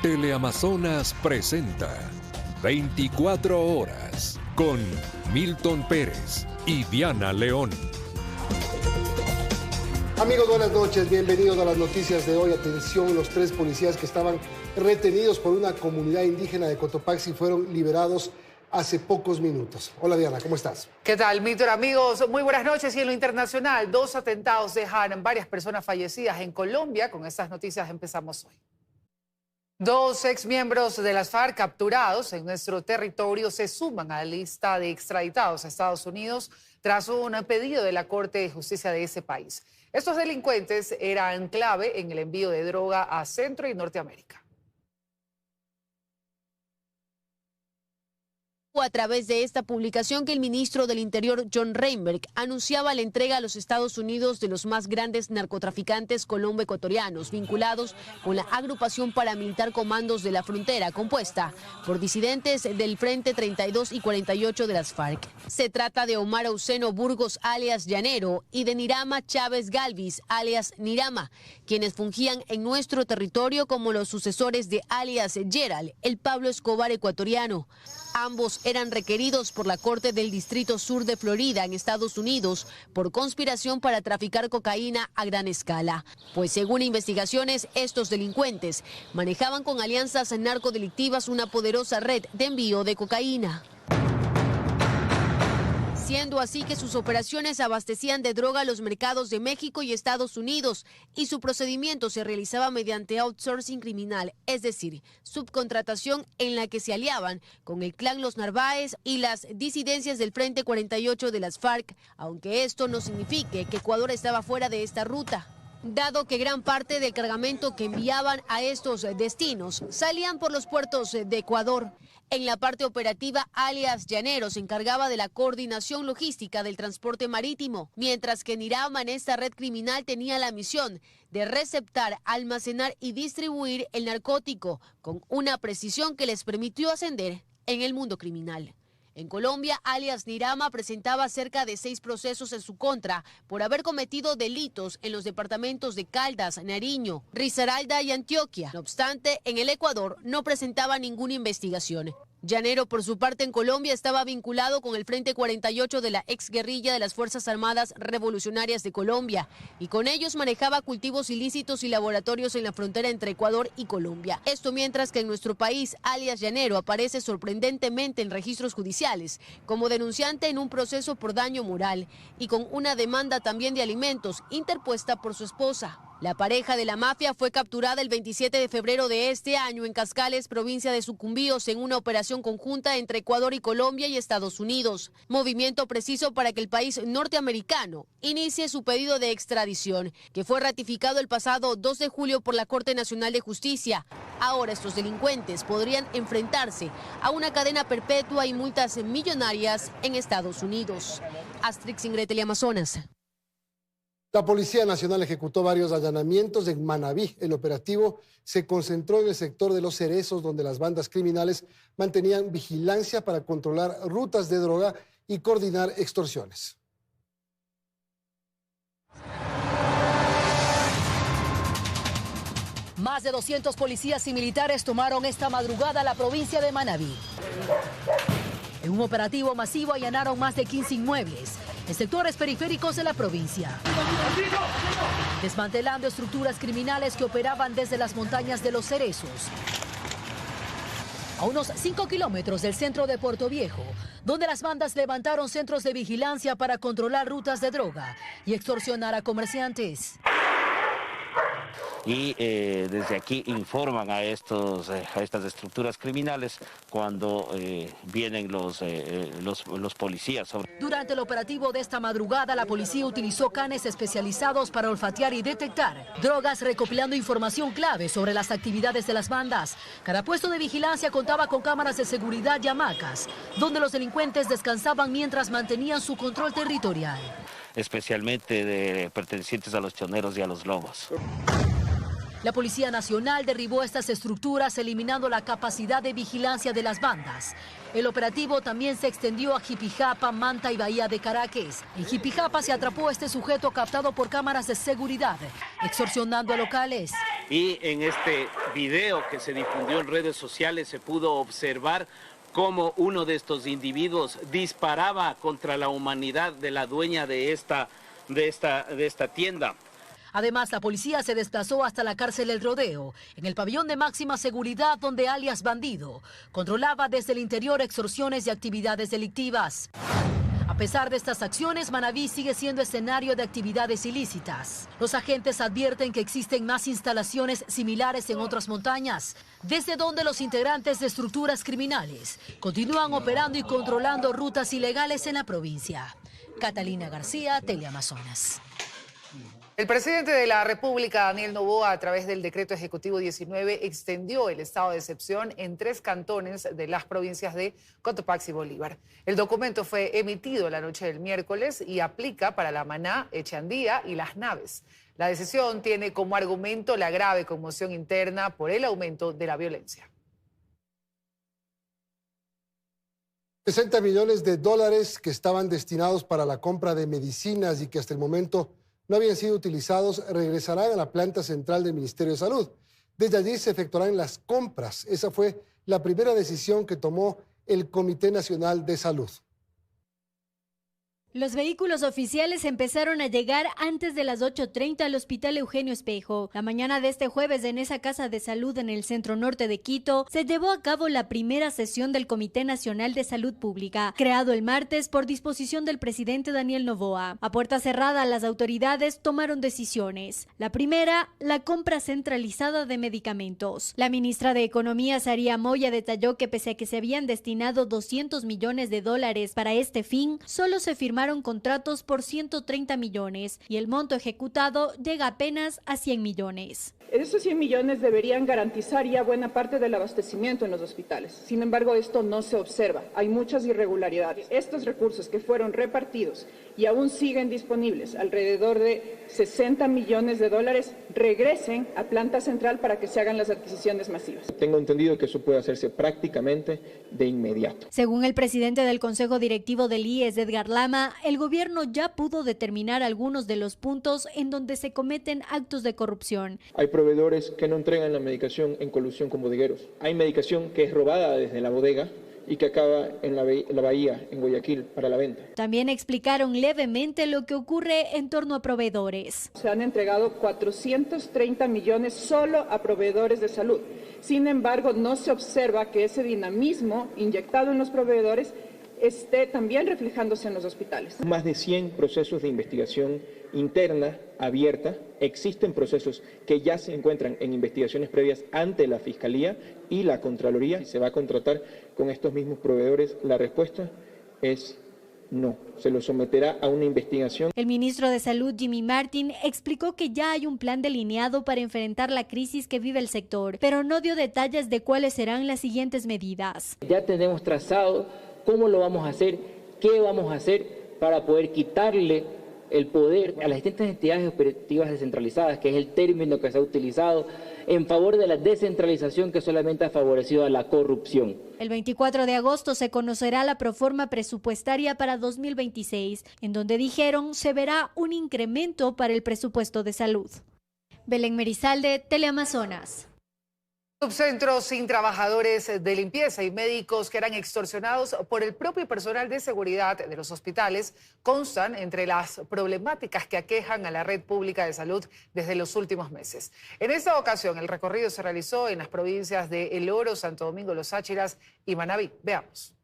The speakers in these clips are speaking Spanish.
Teleamazonas presenta 24 horas con Milton Pérez y Diana León. Amigos, buenas noches, bienvenidos a las noticias de hoy. Atención, los 3 policías que estaban retenidos por una comunidad indígena de Cotopaxi fueron liberados hace pocos minutos. Hola Diana, ¿cómo estás? ¿Qué tal, Milton? Amigos, muy buenas noches. Y en lo internacional, 2 atentados dejan varias personas fallecidas en Colombia. Con estas noticias empezamos hoy. 2 exmiembros de las FARC capturados en nuestro territorio se suman a la lista de extraditados a Estados Unidos tras un pedido de la Corte de Justicia de ese país. Estos delincuentes eran clave en el envío de droga a Centro y Norteamérica. A través de esta publicación que el ministro del Interior, John Reinberg, anunciaba la entrega a los Estados Unidos de los más grandes narcotraficantes colombo-ecuatorianos vinculados con la agrupación paramilitar Comandos de la Frontera, compuesta por disidentes del Frente 32 y 48 de las FARC. Se trata de Omar Auseno Burgos, alias Llanero, y de Nirama Chávez Galvis, alias Nirama, quienes fungían en nuestro territorio como los sucesores de alias Gerald, el Pablo Escobar ecuatoriano. Ambos eran requeridos por la Corte del Distrito Sur de Florida en Estados Unidos por conspiración para traficar cocaína a gran escala. Pues según investigaciones, estos delincuentes manejaban con alianzas narcodelictivas una poderosa red de envío de cocaína. Siendo así que sus operaciones abastecían de droga a los mercados de México y Estados Unidos y su procedimiento se realizaba mediante outsourcing criminal, es decir, subcontratación en la que se aliaban con el clan Los Narváez y las disidencias del Frente 48 de las FARC, aunque esto no signifique que Ecuador estaba fuera de esta ruta, dado que gran parte del cargamento que enviaban a estos destinos salían por los puertos de Ecuador. En la parte operativa, alias Llanero se encargaba de la coordinación logística del transporte marítimo, mientras que Nirama en esta red criminal tenía la misión de receptar, almacenar y distribuir el narcótico con una precisión que les permitió ascender en el mundo criminal. En Colombia, alias Nirama presentaba cerca de 6 procesos en su contra por haber cometido delitos en los departamentos de Caldas, Nariño, Risaralda y Antioquia. No obstante, en el Ecuador no presentaba ninguna investigación. Llanero, por su parte, en Colombia estaba vinculado con el Frente 48 de la exguerrilla de las Fuerzas Armadas Revolucionarias de Colombia y con ellos manejaba cultivos ilícitos y laboratorios en la frontera entre Ecuador y Colombia. Esto mientras que en nuestro país, alias Llanero aparece sorprendentemente en registros judiciales como denunciante en un proceso por daño moral y con una demanda también de alimentos interpuesta por su esposa. La pareja de la mafia fue capturada el 27 de febrero de este año en Cascales, provincia de Sucumbíos, en una operación conjunta entre Ecuador y Colombia y Estados Unidos. Movimiento preciso para que el país norteamericano inicie su pedido de extradición, que fue ratificado el pasado 2 de julio por la Corte Nacional de Justicia. Ahora estos delincuentes podrían enfrentarse a una cadena perpetua y multas millonarias en Estados Unidos. Astrix Ingrid, Teleamazonas. La Policía Nacional ejecutó varios allanamientos en Manabí. El operativo se concentró en el sector de Los Cerezos, donde las bandas criminales mantenían vigilancia para controlar rutas de droga y coordinar extorsiones. Más de 200 policías y militares tomaron esta madrugada la provincia de Manabí. En un operativo masivo allanaron más de 15 inmuebles en sectores periféricos de la provincia, desmantelando estructuras criminales que operaban desde las montañas de Los Cerezos, a unos 5 kilómetros del centro de Puerto Viejo, donde las bandas levantaron centros de vigilancia para controlar rutas de droga y extorsionar a comerciantes. Y desde aquí informan a estas estructuras criminales cuando vienen los policías. Durante el operativo de esta madrugada, la policía utilizó canes especializados para olfatear y detectar drogas, recopilando información clave sobre las actividades de las bandas. Cada puesto de vigilancia contaba con cámaras de seguridad y hamacas, donde los delincuentes descansaban mientras mantenían su control territorial. Especialmente de pertenecientes a los choneros y a los lobos. La Policía Nacional derribó estas estructuras, eliminando la capacidad de vigilancia de las bandas. El operativo también se extendió a Jipijapa, Manta y Bahía de Caracas. En Jipijapa se atrapó a este sujeto captado por cámaras de seguridad, extorsionando a locales. Y en este video que se difundió en redes sociales se pudo observar cómo uno de estos individuos disparaba contra la humanidad de la dueña de esta tienda. Además, la policía se desplazó hasta la cárcel El Rodeo, en el pabellón de máxima seguridad donde alias Bandido controlaba desde el interior extorsiones y actividades delictivas. A pesar de estas acciones, Manabí sigue siendo escenario de actividades ilícitas. Los agentes advierten que existen más instalaciones similares en otras montañas, desde donde los integrantes de estructuras criminales continúan operando y controlando rutas ilegales en la provincia. Catalina García, Teleamazonas. El presidente de la República, Daniel Noboa, a través del decreto ejecutivo 19, extendió el estado de excepción en 3 cantones de las provincias de Cotopaxi y Bolívar. El documento fue emitido la noche del miércoles y aplica para La Maná, Echandía y Las Naves. La decisión tiene como argumento la grave conmoción interna por el aumento de la violencia. 60 millones de dólares que estaban destinados para la compra de medicinas y que hasta el momento no habían sido utilizados, regresarán a la planta central del Ministerio de Salud. Desde allí se efectuarán las compras. Esa fue la primera decisión que tomó el Comité Nacional de Salud. Los vehículos oficiales empezaron a llegar antes de las 8:30 al Hospital Eugenio Espejo. La mañana de este jueves, en esa casa de salud en el centro norte de Quito, se llevó a cabo la primera sesión del Comité Nacional de Salud Pública, creado el martes por disposición del presidente Daniel Noboa. A puerta cerrada, las autoridades tomaron decisiones. La primera, la compra centralizada de medicamentos. La ministra de Economía, Saría Moya, detalló que pese a que se habían destinado 200 millones de dólares para este fin, solo se firmaron contratos por 130 millones y el monto ejecutado llega apenas a 100 millones. Esos 100 millones deberían garantizar ya buena parte del abastecimiento en los hospitales. Sin embargo, esto no se observa. Hay muchas irregularidades. Estos recursos que fueron repartidos y aún siguen disponibles, alrededor de 60 millones de dólares, regresen a planta central para que se hagan las adquisiciones masivas. Tengo entendido que eso puede hacerse prácticamente de inmediato. Según el presidente del Consejo Directivo del IES, Edgar Lama, el gobierno ya pudo determinar algunos de los puntos en donde se cometen actos de corrupción. Hay proveedores que no entregan la medicación en colusión con bodegueros. Hay medicación que es robada desde la bodega y que acaba en la bahía, en Guayaquil, para la venta. También explicaron levemente lo que ocurre en torno a proveedores. Se han entregado 430 millones solo a proveedores de salud. Sin embargo, no se observa que ese dinamismo inyectado en los proveedores esté también reflejándose en los hospitales. Más de 100 procesos de investigación interna, abierta. Existen procesos que ya se encuentran en investigaciones previas ante la Fiscalía y la Contraloría. Si se va a contratar con estos mismos proveedores, la respuesta es no. Se lo someterá a una investigación. El ministro de Salud, Jimmy Martin, explicó que ya hay un plan delineado para enfrentar la crisis que vive el sector, pero no dio detalles de cuáles serán las siguientes medidas. Ya tenemos trazado cómo lo vamos a hacer, qué vamos a hacer para poder quitarle el poder a las distintas entidades operativas descentralizadas, que es el término que se ha utilizado en favor de la descentralización que solamente ha favorecido a la corrupción. El 24 de agosto se conocerá la proforma presupuestaria para 2026, en donde dijeron se verá un incremento para el presupuesto de salud. Belén Merizalde, Teleamazonas. Subcentros sin trabajadores de limpieza y médicos que eran extorsionados por el propio personal de seguridad de los hospitales constan entre las problemáticas que aquejan a la red pública de salud desde los últimos meses. En esta ocasión, el recorrido se realizó en las provincias de El Oro, Santo Domingo, Los Áchiras y Manabí. Veamos.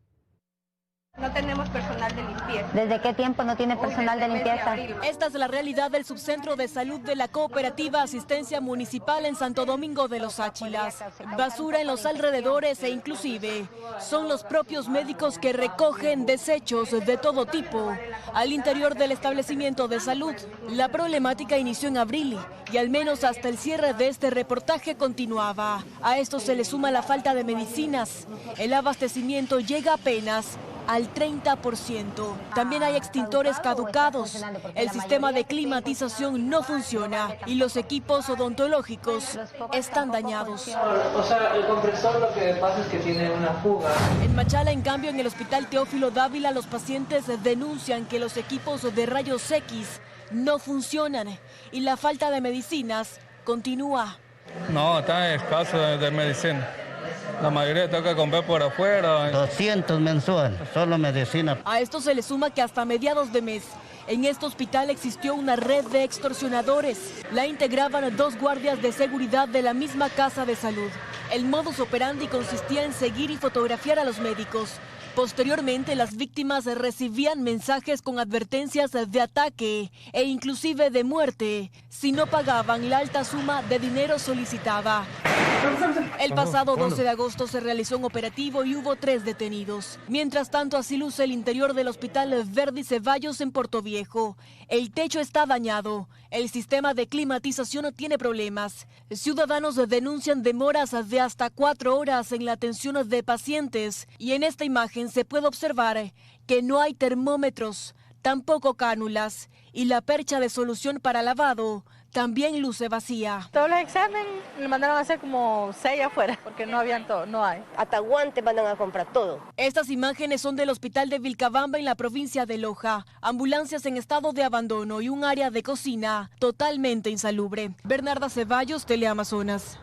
No tenemos personal de limpieza. ¿Desde qué tiempo no tiene personal de limpieza? Esta es la realidad del subcentro de salud de la Cooperativa Asistencia Municipal en Santo Domingo de Los Áchilas. Basura en los alrededores e inclusive son los propios médicos que recogen desechos de todo tipo al interior del establecimiento de salud. La problemática inició en abril y al menos hasta el cierre de este reportaje continuaba. A esto se le suma la falta de medicinas. El abastecimiento llega apenas al 30%. También hay extintores caducados. El sistema de climatización no funciona y los equipos odontológicos están dañados. O sea, el compresor lo que pasa es que tiene una fuga. En Machala, en cambio, en el Hospital Teófilo Dávila, los pacientes denuncian que los equipos de rayos X no funcionan y la falta de medicinas continúa. No, está escaso de medicina. La mayoría tengo que comprar por afuera. 200 mensual, solo medicina. A esto se le suma que hasta mediados de mes, en este hospital existió una red de extorsionadores. La integraban 2 guardias de seguridad de la misma casa de salud. El modus operandi consistía en seguir y fotografiar a los médicos. Posteriormente, las víctimas recibían mensajes con advertencias de ataque e inclusive de muerte si no pagaban la alta suma de dinero solicitada. El pasado 12 de agosto se realizó un operativo y hubo 3 detenidos. Mientras tanto, así luce el interior del Hospital Verdi Ceballos en Portoviejo. El techo está dañado. El sistema de climatización tiene problemas. Ciudadanos denuncian demoras de hasta 4 horas en la atención de pacientes. Y en esta imagen se puede observar que no hay termómetros, tampoco cánulas. Y la percha de solución para lavado también luce vacía. Todos los exámenes le mandaron a hacer como 6 afuera, porque no habían todo, no hay. Hasta guantes mandan a comprar todo. Estas imágenes son del hospital de Vilcabamba en la provincia de Loja. Ambulancias en estado de abandono y un área de cocina totalmente insalubre. Bernarda Ceballos, Teleamazonas.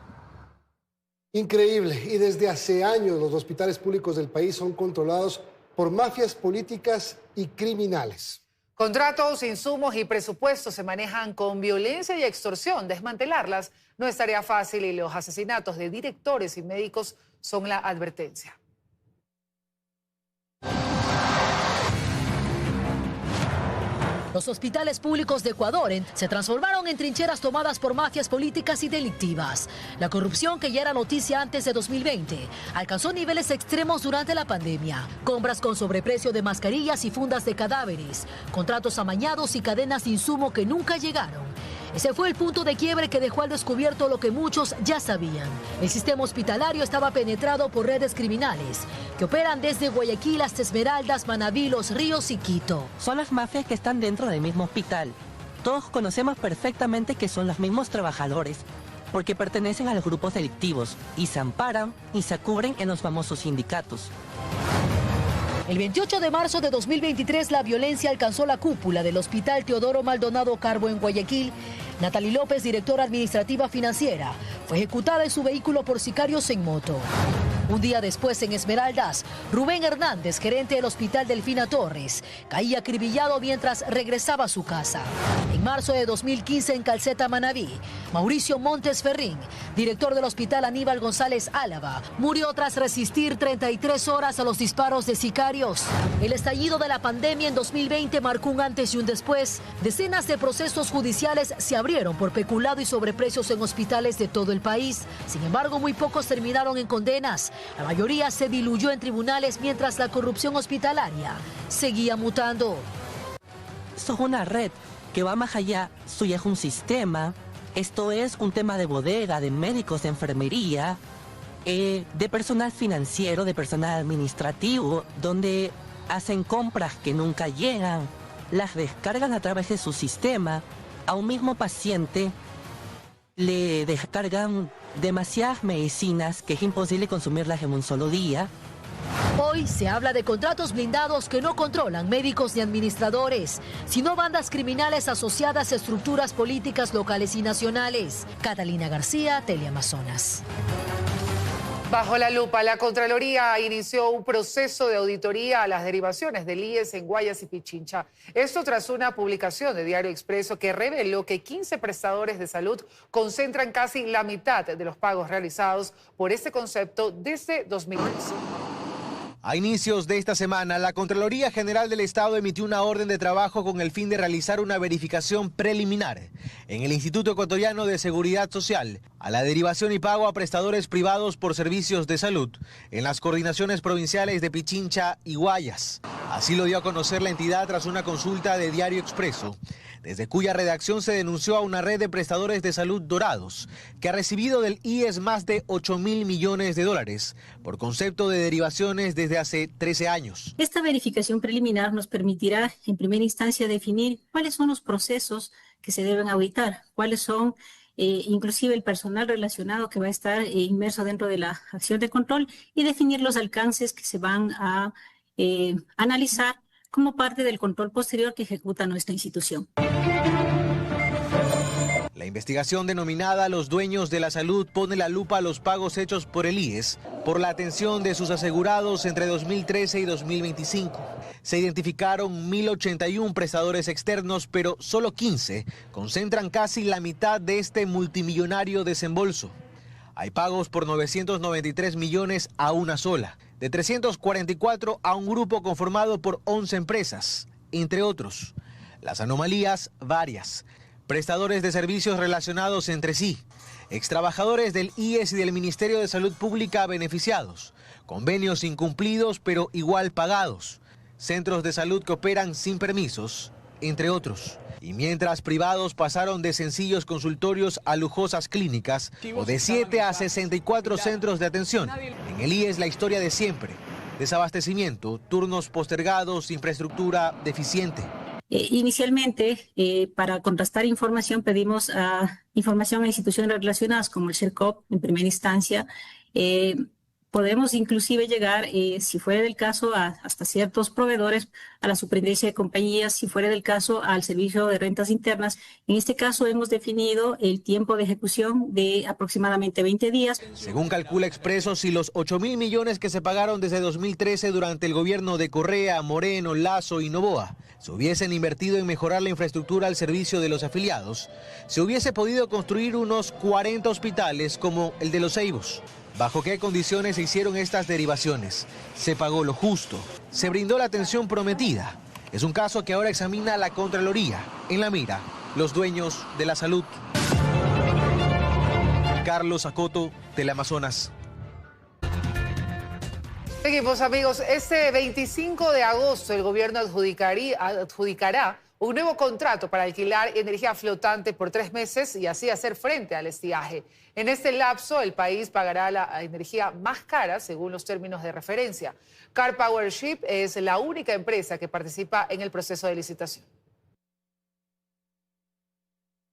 Increíble. Y desde hace años los hospitales públicos del país son controlados por mafias políticas y criminales. Contratos, insumos y presupuestos se manejan con violencia y extorsión. Desmantelarlas no es tarea fácil y los asesinatos de directores y médicos son la advertencia. Los hospitales públicos de Ecuador se transformaron en trincheras tomadas por mafias políticas y delictivas. La corrupción, que ya era noticia antes de 2020, alcanzó niveles extremos durante la pandemia. Compras con sobreprecio de mascarillas y fundas de cadáveres, contratos amañados y cadenas de insumo que nunca llegaron. Ese fue el punto de quiebre que dejó al descubierto lo que muchos ya sabían. El sistema hospitalario estaba penetrado por redes criminales que operan desde Guayaquil hasta Esmeraldas, Manabí, Los Ríos y Quito. Son las mafias que están dentro del mismo hospital. Todos conocemos perfectamente que son los mismos trabajadores, porque pertenecen a los grupos delictivos y se amparan y se cubren en los famosos sindicatos. El 28 de marzo de 2023 la violencia alcanzó la cúpula del Hospital Teodoro Maldonado Carbo en Guayaquil. Natalie López, directora administrativa financiera, fue ejecutada en su vehículo por sicarios en moto. Un día después, en Esmeraldas, Rubén Hernández, gerente del Hospital Delfina Torres, caía acribillado mientras regresaba a su casa. En marzo de 2015, en Calceta, Manabí, Mauricio Montes Ferrín, director del Hospital Aníbal González Álava, murió tras resistir 33 horas a los disparos de sicarios. El estallido de la pandemia en 2020 marcó un antes y un después. Decenas de procesos judiciales se abrieron por peculado y sobreprecios en hospitales de todo el país. Sin embargo, muy pocos terminaron en condenas. La mayoría se diluyó en tribunales mientras la corrupción hospitalaria seguía mutando. Esto es una red que va más allá, esto ya es un sistema, esto es un tema de bodega, de médicos, de enfermería, de personal financiero, de personal administrativo, donde hacen compras que nunca llegan, las descargan a través de su sistema, a un mismo paciente le descargan demasiadas medicinas que es imposible consumirlas en un solo día. Hoy se habla de contratos blindados que no controlan médicos ni administradores, sino bandas criminales asociadas a estructuras políticas locales y nacionales. Catalina García, Teleamazonas. Bajo la lupa, la Contraloría inició un proceso de auditoría a las derivaciones del IES en Guayas y Pichincha. Esto tras una publicación de Diario Expreso que reveló que 15 prestadores de salud concentran casi la mitad de los pagos realizados por este concepto desde 2013. A inicios de esta semana, la Contraloría General del Estado emitió una orden de trabajo con el fin de realizar una verificación preliminar en el Instituto Ecuatoriano de Seguridad Social a la derivación y pago a prestadores privados por servicios de salud en las coordinaciones provinciales de Pichincha y Guayas. Así lo dio a conocer la entidad tras una consulta de Diario Expreso, desde cuya redacción se denunció a una red de prestadores de salud dorados que ha recibido del IES más de 8.000 millones de dólares por concepto de derivaciones desde desde hace 13 años. Esta verificación preliminar nos permitirá, en primera instancia, definir cuáles son los procesos que se deben auditar, cuáles son inclusive el personal relacionado que va a estar inmerso dentro de la acción de control y definir los alcances que se van a analizar como parte del control posterior que ejecuta nuestra institución. La investigación denominada Los Dueños de la Salud pone la lupa a los pagos hechos por el IES por la atención de sus asegurados entre 2013 y 2025. Se identificaron 1.081 prestadores externos, pero solo 15 concentran casi la mitad de este multimillonario desembolso. Hay pagos por 993 millones a una sola, de 344 a un grupo conformado por 11 empresas, entre otros. Las anomalías, varias. Prestadores de servicios relacionados entre sí, extrabajadores del IES y del Ministerio de Salud Pública beneficiados, convenios incumplidos pero igual pagados, centros de salud que operan sin permisos, entre otros. Y mientras privados pasaron de sencillos consultorios a lujosas clínicas o de 7 a 64 centros de atención, en el IES la historia de siempre: desabastecimiento, turnos postergados, infraestructura deficiente. Inicialmente, para contrastar información, pedimos información a instituciones relacionadas como el SHERCOP en primera instancia. Podemos inclusive llegar, si fuera del caso, hasta ciertos proveedores, a la superintendencia de compañías, si fuera del caso, al servicio de rentas internas. En este caso hemos definido el tiempo de ejecución de aproximadamente 20 días. Según calcula Expreso, si los 8.000 millones que se pagaron desde 2013 durante el gobierno de Correa, Moreno, Lasso y Noboa se hubiesen invertido en mejorar la infraestructura al servicio de los afiliados, se hubiese podido construir unos 40 hospitales como el de Los Ceibos. ¿Bajo qué condiciones se hicieron estas derivaciones? Se pagó lo justo, se brindó la atención prometida. Es un caso que ahora examina la Contraloría. En la mira, los dueños de la salud. Carlos Acoto, Teleamazonas. Seguimos, amigos. Este 25 de agosto el gobierno adjudicará un nuevo contrato para alquilar energía flotante por 3 meses y así hacer frente al estiaje. En este lapso, el país pagará la energía más cara según los términos de referencia. Car Power Ship es la única empresa que participa en el proceso de licitación.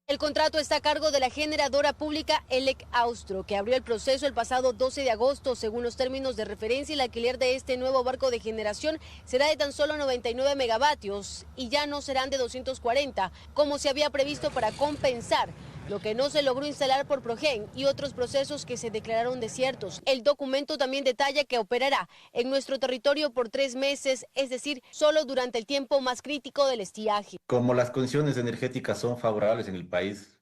El contrato está a cargo de la generadora pública ELEC Austro, que abrió el proceso el pasado 12 de agosto. Según los términos de referencia, el alquiler de este nuevo barco de generación será de tan solo 99 megavatios y ya no serán de 240, como se había previsto para compensar lo que no se logró instalar por Progen y otros procesos que se declararon desiertos. El documento también detalla que operará en nuestro territorio por 3 meses, es decir, solo durante el tiempo más crítico del estiaje. Como las condiciones energéticas son favorables en el país,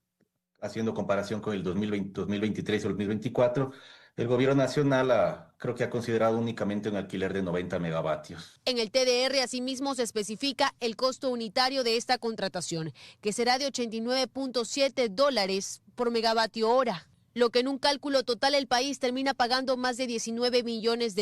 haciendo comparación con el 2023 o el 2024, el gobierno nacional creo que ha considerado únicamente un alquiler de 90 megavatios. En el TDR, asimismo, se especifica el costo unitario de esta contratación, que será de $89.7 por megavatio hora, lo que en un cálculo total el país termina pagando más de $19 millones.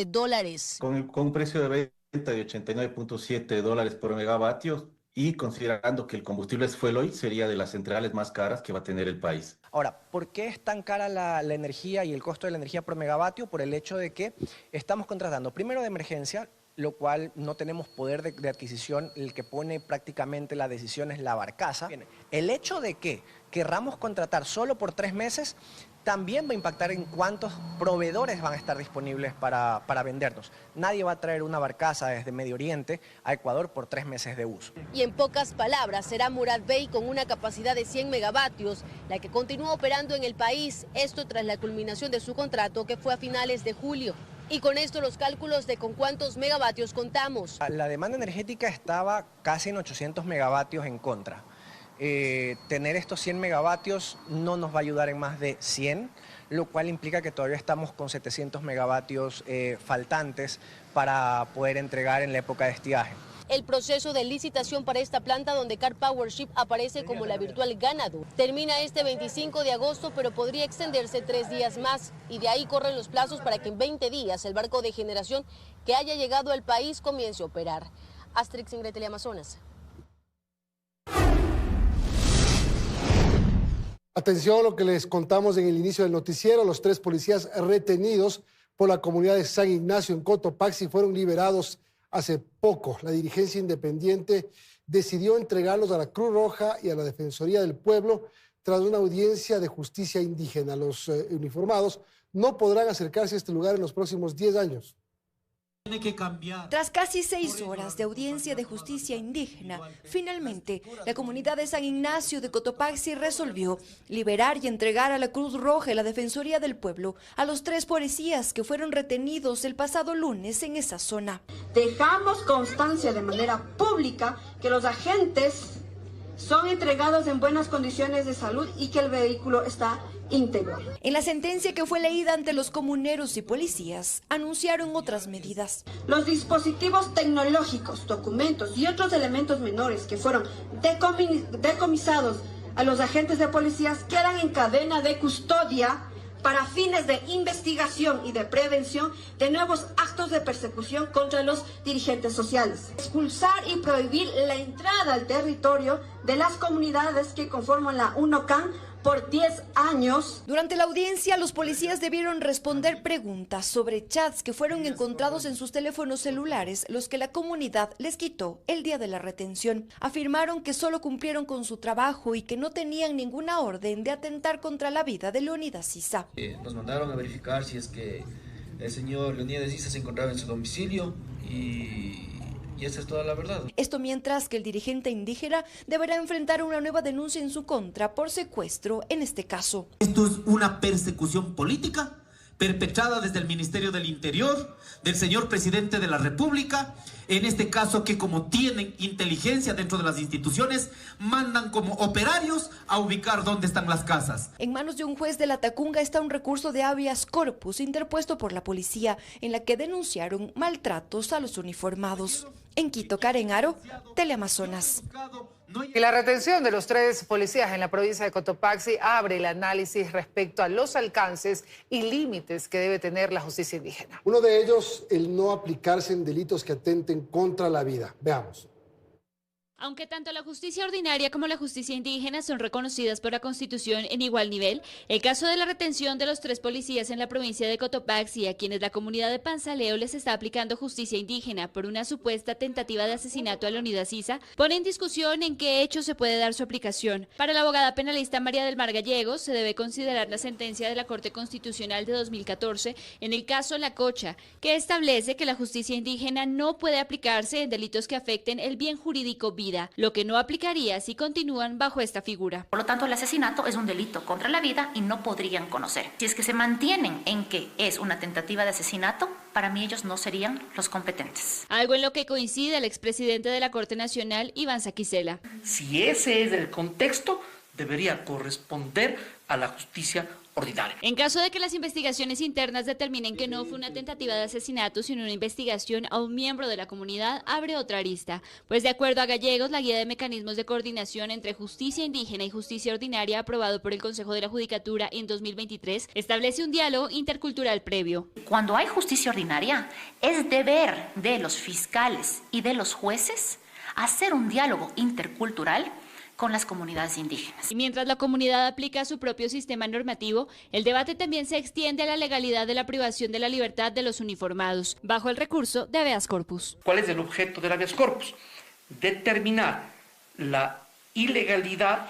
Con un precio de venta de $89.7 por megavatio, y considerando que el combustible es fuel oil, sería de las centrales más caras que va a tener el país. Ahora, ¿por qué es tan cara la energía y el costo de la energía por megavatio? Por el hecho de que estamos contratando primero de emergencia, lo cual no tenemos poder de adquisición, el que pone prácticamente la decisión es la barcaza. El hecho de que querramos contratar solo por 3 meses también va a impactar en cuántos proveedores van a estar disponibles para vendernos. Nadie va a traer una barcaza desde Medio Oriente a Ecuador por 3 meses de uso. Y en pocas palabras, será Murad Bey con una capacidad de 100 megavatios, la que continúa operando en el país, esto tras la culminación de su contrato que fue a finales de julio. Y con esto los cálculos de con cuántos megavatios contamos. La demanda energética estaba casi en 800 megavatios en contra. Tener estos 100 megavatios no nos va a ayudar en más de 100, lo cual implica que todavía estamos con 700 megavatios faltantes para poder entregar en la época de estiaje. El proceso de licitación para esta planta, donde Car Power Ship aparece como la virtual ganadora, termina este 25 de agosto, pero podría extenderse 3 días más. Y de ahí corren los plazos para que en 20 días el barco de generación que haya llegado al país comience a operar. Asterix en Teleamazonas. Atención a lo que les contamos en el inicio del noticiero. Los 3 policías retenidos por la comunidad de San Ignacio en Cotopaxi fueron liberados hace poco. La dirigencia independiente decidió entregarlos a la Cruz Roja y a la Defensoría del Pueblo tras una audiencia de justicia indígena. Los uniformados no podrán acercarse a este lugar en los próximos 10 años. Tras casi 6 horas de audiencia de justicia indígena, finalmente la comunidad de San Ignacio de Cotopaxi resolvió liberar y entregar a la Cruz Roja y la Defensoría del Pueblo a los 3 policías que fueron retenidos el pasado lunes en esa zona. Dejamos constancia de manera pública que los agentes son entregados en buenas condiciones de salud y que el vehículo está íntegro. En la sentencia que fue leída ante los comuneros y policías, anunciaron otras medidas. Los dispositivos tecnológicos, documentos y otros elementos menores que fueron decomisados a los agentes de policías quedan en cadena de custodia para fines de investigación y de prevención de nuevos actos de persecución contra los dirigentes sociales. Expulsar y prohibir la entrada al territorio de las comunidades que conforman la UNOCAN por 10 años. Durante la audiencia, los policías debieron responder preguntas sobre chats que fueron encontrados en sus teléfonos celulares, los que la comunidad les quitó el día de la retención. Afirmaron que solo cumplieron con su trabajo y que no tenían ninguna orden de atentar contra la vida de Leonidas Issa. Nos mandaron a verificar si es que el señor Leonidas Issa se encontraba en su domicilio y esa es toda la verdad. Esto mientras que el dirigente indígena deberá enfrentar una nueva denuncia en su contra por secuestro en este caso. Esto es una persecución política perpetrada desde el Ministerio del Interior, del señor presidente de la República, en este caso que como tienen inteligencia dentro de las instituciones, mandan como operarios a ubicar dónde están las casas. En manos de un juez de la Tacunga está un recurso de habeas corpus interpuesto por la policía, en la que denunciaron maltratos a los uniformados. En Quito, Karen Aro, Teleamazonas. Y la retención de los 3 policías en la provincia de Cotopaxi abre el análisis respecto a los alcances y límites que debe tener la justicia indígena. Uno de ellos, el no aplicarse en delitos que atenten contra la vida. Veamos. Aunque tanto la justicia ordinaria como la justicia indígena son reconocidas por la Constitución en igual nivel, el caso de la retención de los 3 policías en la provincia de Cotopaxi, a quienes la comunidad de Panzaleo les está aplicando justicia indígena por una supuesta tentativa de asesinato a Leonidas Issa, pone en discusión en qué hecho se puede dar su aplicación. Para la abogada penalista María del Mar Gallegos, se debe considerar la sentencia de la Corte Constitucional de 2014 en el caso La Cocha, que establece que la justicia indígena no puede aplicarse en delitos que afecten el bien jurídico vida, lo que no aplicaría si continúan bajo esta figura. Por lo tanto, el asesinato es un delito contra la vida y no podrían conocer. Si es que se mantienen en que es una tentativa de asesinato, para mí ellos no serían los competentes. Algo en lo que coincide el expresidente de la Corte Nacional, Iván Saquicela. Si ese es el contexto, debería corresponder a la justicia ordinaria. En caso de que las investigaciones internas determinen que no fue una tentativa de asesinato, sino una investigación a un miembro de la comunidad, abre otra arista. Pues de acuerdo a Gallegos, la guía de mecanismos de coordinación entre justicia indígena y justicia ordinaria, aprobado por el Consejo de la Judicatura en 2023, establece un diálogo intercultural previo. Cuando hay justicia ordinaria, es deber de los fiscales y de los jueces hacer un diálogo intercultural con las comunidades indígenas. Y mientras la comunidad aplica su propio sistema normativo, el debate también se extiende a la legalidad de la privación de la libertad de los uniformados, bajo el recurso de habeas corpus. ¿Cuál es el objeto del habeas corpus? Determinar la ilegalidad,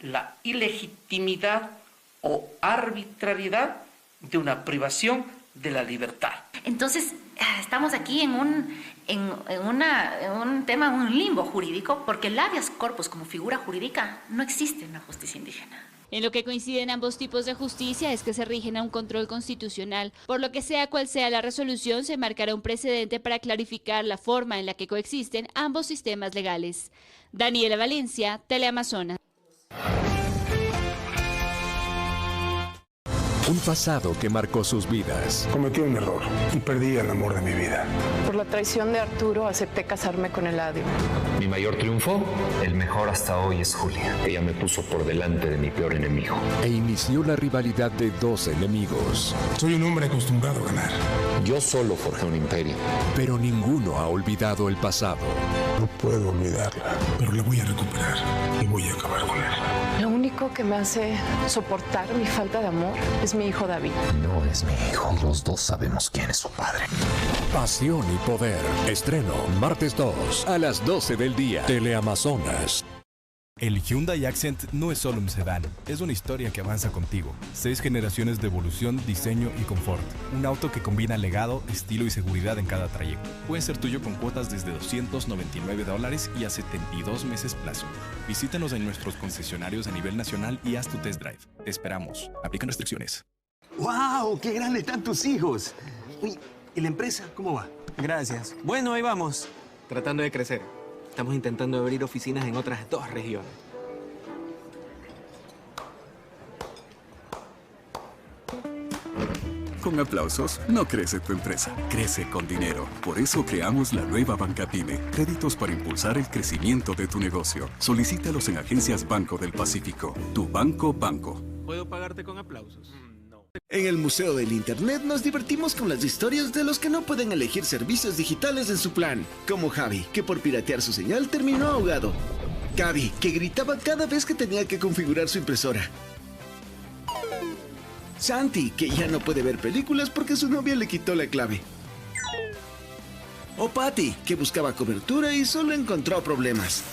la ilegitimidad o arbitrariedad de una privación de la libertad. Entonces, estamos aquí en un tema, un limbo jurídico, porque el habeas corpus como figura jurídica no existe en la justicia indígena. En lo que coinciden ambos tipos de justicia es que se rigen a un control constitucional, por lo que sea cual sea la resolución, se marcará un precedente para clarificar la forma en la que coexisten ambos sistemas legales. Daniela Valencia, Teleamazonas. Un pasado que marcó sus vidas. Cometí un error y perdí el amor de mi vida. Por la traición de Arturo, acepté casarme con Eladio. Mi mayor triunfo, el mejor hasta hoy, es Julia. Ella me puso por delante de mi peor enemigo. E inició la rivalidad de 2 enemigos. Soy un hombre acostumbrado a ganar. Yo solo forjé un imperio. Pero ninguno ha olvidado el pasado. No puedo olvidarla, pero la voy a recuperar y voy a acabar con él. Lo único único que me hace soportar mi falta de amor es mi hijo David. No es mi hijo. Los dos sabemos quién es su padre. Pasión y poder. Estreno martes 2 a las 12 del día. Teleamazonas. El Hyundai Accent no es solo un sedán, es una historia que avanza contigo. 6 generaciones de evolución, diseño y confort. Un auto que combina legado, estilo y seguridad en cada trayecto. Puede ser tuyo con cuotas desde $299 y a 72 meses plazo. Visítanos en nuestros concesionarios a nivel nacional y haz tu test drive. Te esperamos. Aplican restricciones. ¡Wow! ¡Qué grandes están tus hijos! Uy, ¿y la empresa cómo va? Gracias. Bueno, ahí vamos. Tratando de crecer. Estamos intentando abrir oficinas en otras 2 regiones. Con aplausos no crece tu empresa, crece con dinero. Por eso creamos la nueva Banca Pyme. Créditos para impulsar el crecimiento de tu negocio. Solicítalos en Agencias Banco del Pacífico. Tu banco. ¿Puedo pagarte con aplausos? En el Museo del Internet nos divertimos con las historias de los que no pueden elegir servicios digitales en su plan, como Javi, que por piratear su señal terminó ahogado. Gaby, que gritaba cada vez que tenía que configurar su impresora. Santi, que ya no puede ver películas porque su novia le quitó la clave. O Patty, que buscaba cobertura y solo encontró problemas.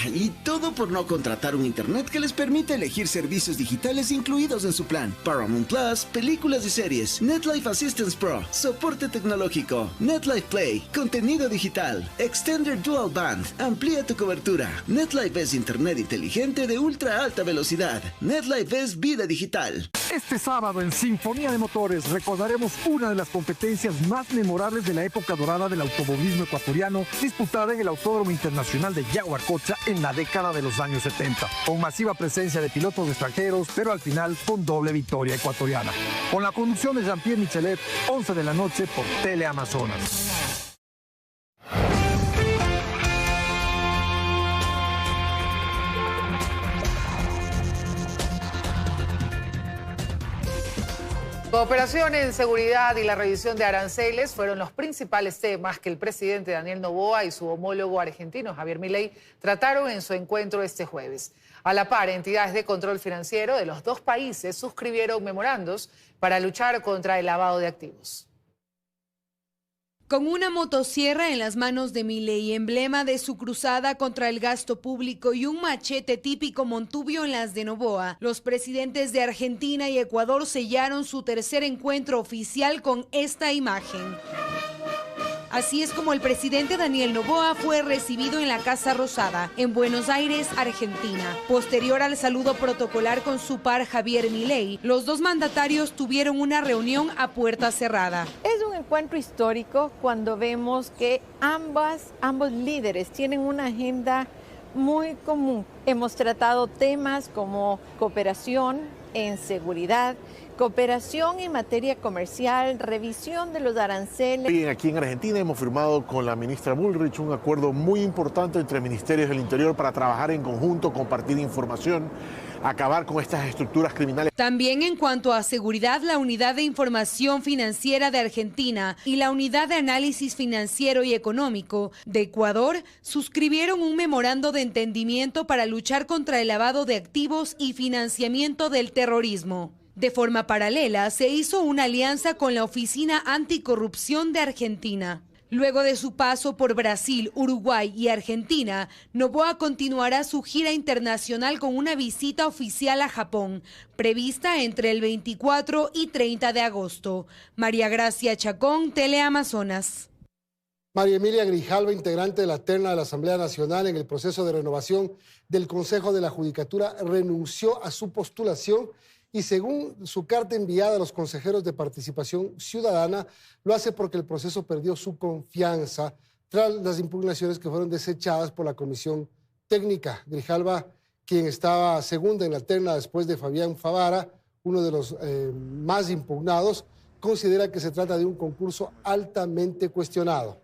Y todo por no contratar un internet que les permite elegir servicios digitales incluidos en su plan. Paramount Plus, películas y series, NetLife Assistance Pro, soporte tecnológico, NetLife Play, contenido digital, Extender Dual Band, amplía tu cobertura. NetLife es internet inteligente de ultra alta velocidad. NetLife es vida digital. Este sábado en Sinfonía de Motores recordaremos una de las competencias más memorables de la época dorada del automovilismo ecuatoriano, disputada en el Autódromo Internacional de Yaguarcocha en la década de los años 70, con masiva presencia de pilotos extranjeros, pero al final con doble victoria ecuatoriana. Con la conducción de Jean-Pierre Michelet, 11 de la noche por Teleamazonas. Cooperación en seguridad y la revisión de aranceles fueron los principales temas que el presidente Daniel Noboa y su homólogo argentino Javier Milei trataron en su encuentro este jueves. A la par, entidades de control financiero de los dos países suscribieron memorandos para luchar contra el lavado de activos. Con una motosierra en las manos de Milei, emblema de su cruzada contra el gasto público, y un machete típico montubio en las de Noboa, los presidentes de Argentina y Ecuador sellaron su tercer encuentro oficial con esta imagen. Así es como el presidente Daniel Noboa fue recibido en la Casa Rosada, en Buenos Aires, Argentina. Posterior al saludo protocolar con su par Javier Milei, los dos mandatarios tuvieron una reunión a puerta cerrada. Es un encuentro histórico cuando vemos que ambos líderes tienen una agenda muy común. Hemos tratado temas como cooperación en seguridad, cooperación en materia comercial, revisión de los aranceles. Aquí en Argentina hemos firmado con la ministra Bullrich un acuerdo muy importante entre ministerios del Interior para trabajar en conjunto, compartir información, acabar con estas estructuras criminales. También en cuanto a seguridad, la Unidad de Información Financiera de Argentina y la Unidad de Análisis Financiero y Económico de Ecuador suscribieron un memorando de entendimiento para luchar contra el lavado de activos y financiamiento del terrorismo. De forma paralela, se hizo una alianza con la Oficina Anticorrupción de Argentina. Luego de su paso por Brasil, Uruguay y Argentina, Noboa continuará su gira internacional con una visita oficial a Japón, prevista entre el 24 y 30 de agosto. María Gracia Chacón, Teleamazonas. María Emilia Grijalva, integrante de la terna de la Asamblea Nacional en el proceso de renovación del Consejo de la Judicatura, renunció a su postulación y, según su carta enviada a los consejeros de Participación Ciudadana, lo hace porque el proceso perdió su confianza tras las impugnaciones que fueron desechadas por la Comisión Técnica. Grijalva, quien estaba segunda en la terna después de Fabián Favara, uno de los más impugnados, considera que se trata de un concurso altamente cuestionado.